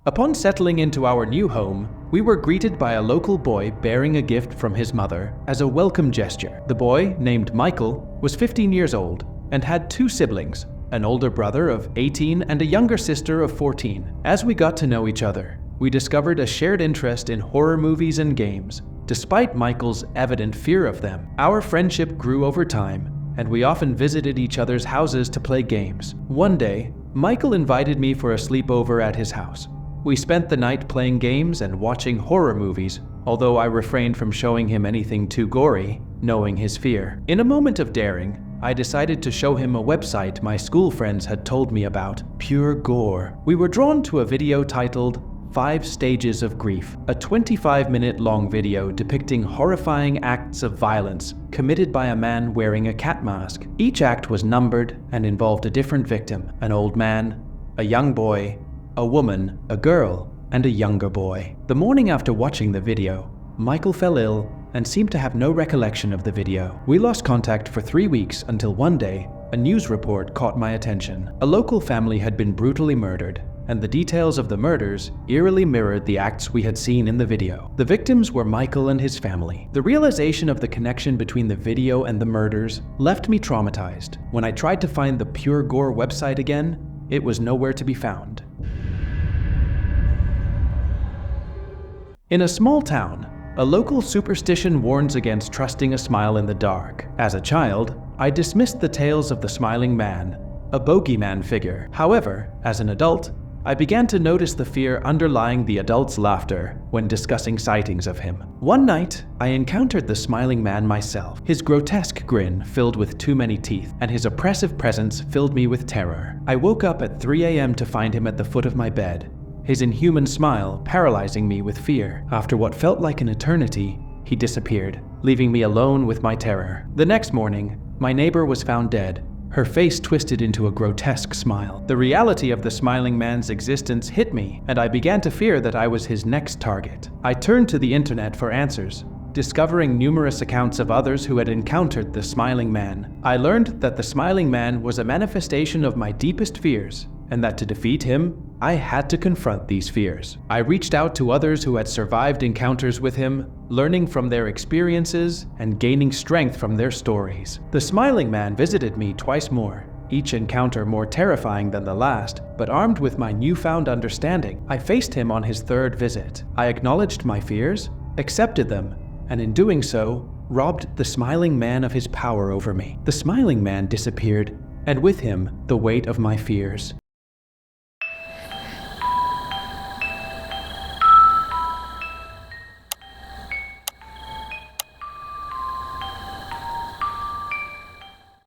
Upon settling into our new home, we were greeted by a local boy bearing a gift from his mother as a welcome gesture. The boy, named Michael, was 15 years old and had two siblings, an older brother of 18 and a younger sister of 14. As we got to know each other, we discovered a shared interest in horror movies and games. Despite Michael's evident fear of them, our friendship grew over time, and we often visited each other's houses to play games. One day, Michael invited me for a sleepover at his house. We spent the night playing games and watching horror movies, although I refrained from showing him anything too gory, knowing his fear. In a moment of daring, I decided to show him a website my school friends had told me about, Pure Gore. We were drawn to a video titled 5 Stages of Grief, a 25-minute-long video depicting horrifying acts of violence committed by a man wearing a cat mask. Each act was numbered and involved a different victim: an old man, a young boy, a woman, a girl, and a younger boy. The morning after watching the video, Michael fell ill and seemed to have no recollection of the video. We lost contact for 3 weeks until one day, a news report caught my attention. A local family had been brutally murdered, and the details of the murders eerily mirrored the acts we had seen in the video. The victims were Michael and his family. The realization of the connection between the video and the murders left me traumatized. When I tried to find the Pure Gore website again, it was nowhere to be found. In a small town, a local superstition warns against trusting a smile in the dark. As a child, I dismissed the tales of the smiling man, a bogeyman figure. However, as an adult, I began to notice the fear underlying the adult's laughter when discussing sightings of him. One night, I encountered the smiling man myself. His grotesque grin filled with too many teeth, and his oppressive presence filled me with terror. I woke up at 3 a.m. to find him at the foot of my bed, his inhuman smile paralyzing me with fear. After what felt like an eternity, he disappeared, leaving me alone with my terror. The next morning, my neighbor was found dead, her face twisted into a grotesque smile. The reality of the smiling man's existence hit me, and I began to fear that I was his next target. I turned to the internet for answers, discovering numerous accounts of others who had encountered the smiling man. I learned that the smiling man was a manifestation of my deepest fears, and that to defeat him, I had to confront these fears. I reached out to others who had survived encounters with him, learning from their experiences and gaining strength from their stories. The smiling man visited me twice more, each encounter more terrifying than the last, but armed with my newfound understanding. I faced him on his third visit. I acknowledged my fears, accepted them, and in doing so, robbed the smiling man of his power over me. The smiling man disappeared, and with him, the weight of my fears.